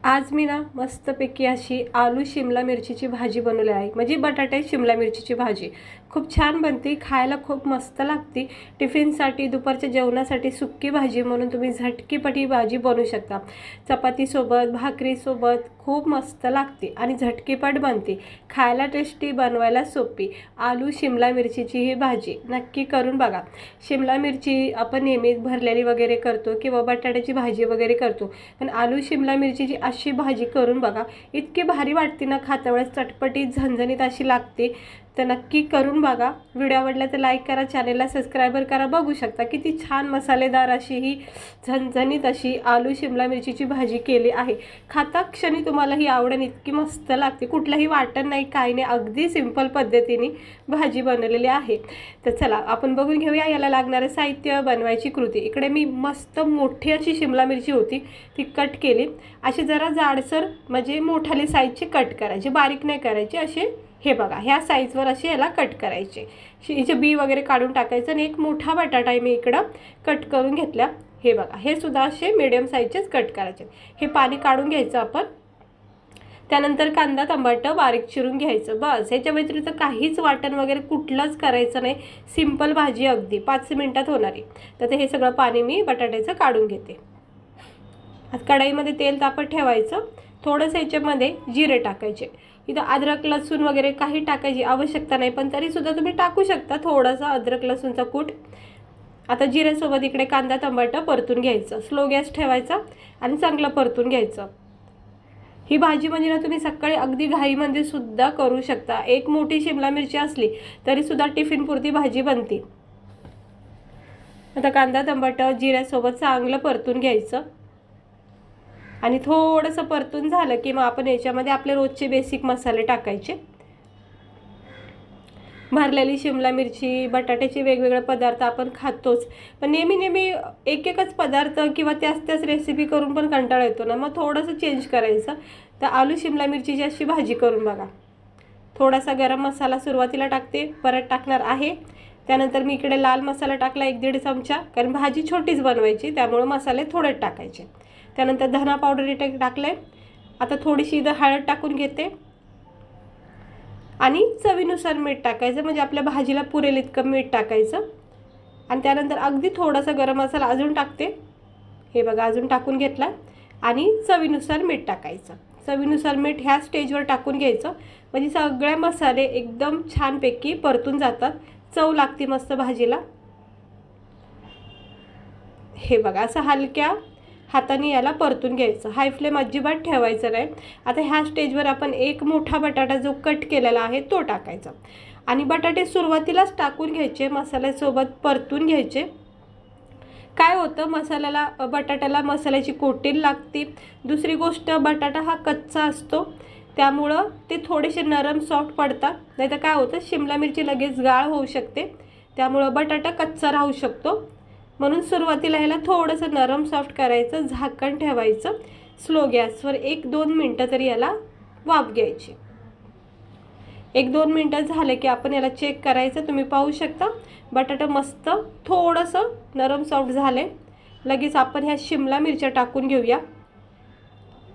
आज मी ना मस्तपैकी अशी आलू शिमला मिरचीची भाजी बनवली आहे. म्हणजे बटाटे शिमला मिरचीची भाजी खूप छान बनते, खायला खूप मस्त लागते. टिफिनसाठी, दुपारच्या जेवणासाठी सुक्की भाजी म्हणून तुम्ही झटकीपटी भाजी बनवू शकता. चपातीसोबत, भाकरीसोबत खूप मस्त लागते आणि झटकीपट बनते. खायला टेस्टी, बनवायला सोपी आलू शिमला मिरचीची ही भाजी नक्की करून बघा. शिमला मिरची आपण नेहमी भरलेली वगैरे करतो किंवा बटाट्याची भाजी वगैरे करतो, पण आलू शिमला मिरचीची अशी भाजी करून बघा. इतकी भारी वाटते ना, खाता वेळेस चटपटीत झणझणीत अशी लागते. तर नक्की करून बघा. व्हिडिओ आवडला तर लाईक करा, चॅनेलला सबस्क्राईबर करा. बघू शकता किती छान मसालेदार अशी ही झणझणीत अशी आलू शिमला मिरचीची भाजी केली आहे. खाता क्षणी तुम्हाला ही आवडेल, इतकी मस्त लागते. कुठलंही वाटण नाही, काही नाही, अगदी सिंपल पद्धतीने भाजी बनवलेली आहे. तर चला आपण बघून घेऊया याला लागणारे साहित्य, बनवायची कृती. इकडे मी मस्त मोठी अशी शिमला मिरची होती, ती कट केली. अशी जरा जाडसर म्हणजे मोठाली साईजची कट करायची, बारीक नाही करायची. असे हे बघा, ह्या साईजवर असे याला कट करायचे. हिचे बी वगैरे काढून टाकायचं. आणि एक मोठा बटाटा मी इकडं कट करून घेतला. हे बघा, हे सुद्धा असे मीडियम साईजचेच कट करायचे. हे पाणी काढून घ्यायचं आपण. त्यानंतर कांदा टमाटर बारीक चिरून घ्यायचं. बस, ह्याच्या व्यतिरिक्त काहीच वाटण वगैरे कुठलंच करायचं नाही. सिंपल भाजी, अगदी 5 मिनिटात होणारी. तर हे सगळं पाणी मी बटाट्याचं काढून घेते. आता कढईमध्ये तेल तापत ठेवायचं. थोडंसं ह्याच्यामध्ये जिरे टाकायचे. इथं अद्रक लसूण वगैरे काही टाकायची आवश्यकता नाही, पण तरीसुद्धा तुम्ही टाकू शकता थोडासा अद्रक लसूणचा कूट. आता जिऱ्यासोबत इकडे कांदा टमाटर परतून घ्यायचं. स्लो गॅस ठेवायचा आणि चांगलं परतून घ्यायचं. ही भाजी म्हणजे ना तुम्ही सकाळी अगदी घाईमध्ये सुद्धा करू शकता. एक मोठी शिमला मिरची असली तरीसुद्धा टिफिनपुरती भाजी बनते. आता कांदा टमाटर जिऱ्यासोबत चांगलं परतून घ्यायचं. आणि थोडंसं परतून झालं की मग आपण याच्यामध्ये आपले रोजचे बेसिक मसाले टाकायचे. भरलेली शिमला मिरची, बटाट्याचे वेगवेगळे पदार्थ आपण खातोच, पण नेहमी एकच पदार्थ किंवा त्याच रेसिपी करून पण कंटाळा येतो ना. मग थोडंसं चेंज करायचं. तर आलू शिमला मिरचीची अशी भाजी करून बघा. थोडासा गरम मसाला सुरुवातीला टाकते, परत टाकणार आहे. त्यानंतर मी इकडे लाल मसाला टाकला 1-1.5 चमचा, कारण भाजी छोटीच बनवायची, त्यामुळे मसाले थोडेच टाकायचे. त्यानंतर धना पावडर टाकले. आता थोडीशी इथं हळद टाकून घेते आणि चवीनुसार मीठ टाकायचं, म्हणजे आपल्या भाजीला पुरेल इतकं मीठ टाकायचं. आणि त्यानंतर अगदी थोडासा गरम मसाला अजून टाकते. हे बघा, अजून टाकून घेतला. आणि चवीनुसार मीठ टाकायचं. चवीनुसार मीठ ह्या स्टेजवर टाकून घ्यायचं, म्हणजे सगळे मसाले एकदम छानपैकी परतून जातात. चव लागते मस्त भाजीला. हे बघा, असं हलक्या हाताने याला परतून घ्यायचं. हाय फ्लेम अजिबात ठेवायचं नाही. आता ह्या स्टेजवर आपण एक मोठा बटाटा जो कट केलेला आहे तो टाकायचा. आणि बटाटे सुरुवातीलाच टाकून घ्यायचे, मसाल्यासोबत परतून घ्यायचे. काय होतं, बटाट्याला मसाल्याची कोटिंग लागते. दुसरी गोष्ट, बटाटा हा कच्चा असतो, त्यामुळं ते थोडेसे नरम सॉफ्ट पडतात. नाहीतर काय होतं, शिमला मिरची लगेच गाळ होऊ शकते, त्यामुळं बटाटा कच्चा राहू शकतो. म्हणून सुरुवातीला ह्याला थोडंसं नरम सॉफ्ट करायचं, झाकण ठेवायचं. स्लो गॅसवर 1-2 मिनटं तरी याला वाफ घ्यायची. 1-2 मिनटं झाले की आपण याला चेक करायचं. तुम्ही पाहू शकता बटाटा मस्त थोडंसं नरम सॉफ्ट झाले. लगेच आपण ह्या शिमला मिरच्या टाकून घेऊया.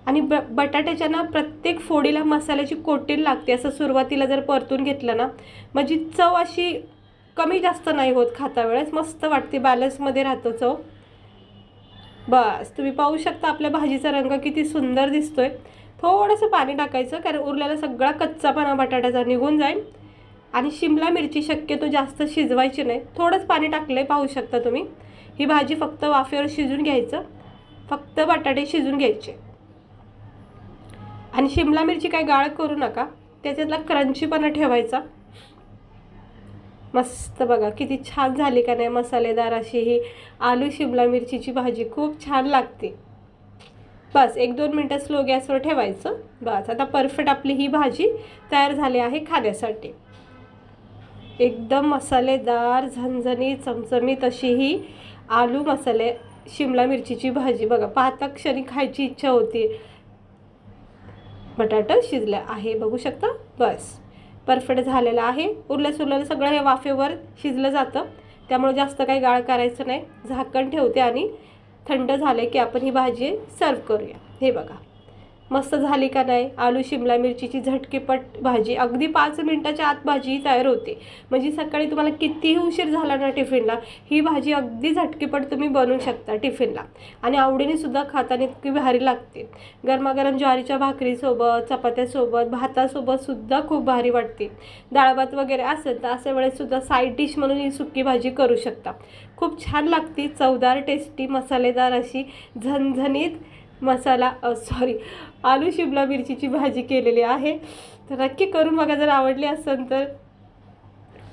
आणि बटाट्याच्या ना प्रत्येक फोडीला मसाल्याची कोटिंग लागते. असं सुरुवातीला जर परतून घेतलं ना, म्हणजे चव अशी कमी जास्त नाही होत. खाता वेळेस मस्त वाटते, बॅलन्समध्ये राहतो चव. बस, तुम्ही पाहू शकता आपल्या भाजीचा रंग किती सुंदर दिसतोय. थोडंसं पाणी टाकायचं, कारण उरलेला सगळा कच्चापणा बटाट्याचा निघून जाईल. आणि शिमला मिरची शक्यतो जास्त शिजवायची नाही, थोडंच पाणी टाकलं आहे, पाहू शकता तुम्ही. ही भाजी फक्त वाफेवर शिजून घ्यायचं, फक्त बटाटे शिजून घ्यायचे. आणि शिमला मिरची काय गाळ करू नका, त्याच्यातला क्रंचीपणा ठेवायचा. मस्त बघा किती छान झाली का नाही मसालेदार अशी ही आलू शिमला मिरचीची भाजी, खूप छान लागते. बस 1-2 मिनटं स्लो गॅसवर ठेवायचं. बस, आता परफेक्ट आपली ही भाजी तयार झाली आहे खाण्यासाठी. एकदम मसालेदार, झणझणीत, चमचमीत अशी ही आलू मसाले शिमला मिरचीची भाजी. बघा, पाहता क्षणी खायची इच्छा होती. बटाटा शिजला आहे, बघू शकता. बस, परफेक्ट झालेलं आहे. उरलं सगळं हे वाफेवर शिजलं जातं, त्यामुळे जास्त काही गाळ करायचं नाही. झाकण ठेवते आणि थंड झाले की आपण ही भाजी सर्व करूया. हे बघा, मस्त झाली का नाही. आलू शिमला मिरचीची झटकेपट भाजी, अगदी 5 मिनिटाच्या आत भाजी तयार होते. म्हणजे सकाळी तुम्हाला कितीही उशीर झाला ना टिफिनला, ही भाजी अगदी झटकेपट तुम्ही बनवू शकता टिफिनला. आणि आवडीने सुद्धा खाताना इतकी भारी लागते. गरमागरम ज्वारीच्या भाकरीसोबत, चपात्यासोबत, भातासोबत सुद्धा खूप भारी वाटते. डाळ भात वगैरे असेल तर अशा वेळेस सुद्धा साईड डिश म्हणून ही सुकी भाजी करू शकता. खूप छान लागते, चवदार, टेस्टी, मसालेदार अशी झणझणीत आलू शिमला मिरचीची भाजी केलेली आहे. तर नक्की करून बघा जर आवडली असेल तर.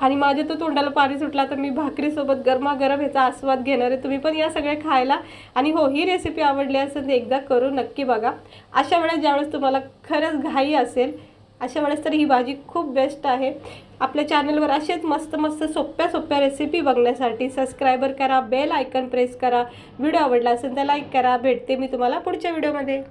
आणि माझ्या तो तोंडाला पाणी सुटला तर मी भाकरीसोबत गरमागरम ह्याचा आस्वाद घेणार आहे. तुम्ही पण या सगळ्या खायला. आणि हो, ही रेसिपी आवडली असेल तर एकदा करून नक्की बघा. अशा वेळेस ज्यावेळेस तुम्हाला खरंच घाई असेल अशा वेळेस तर ही भाजी खूप बेस्ट आहे. आपल्या चॅनलवर असेच मस्त मस्त सोप्या सोप्या रेसिपी बघण्यासाठी सबस्क्राईबर करा, बेल आयकन प्रेस करा. व्हिडिओ आवडला असेल तर लाईक करा. भेटते मी तुम्हाला पुढच्या व्हिडिओमध्ये.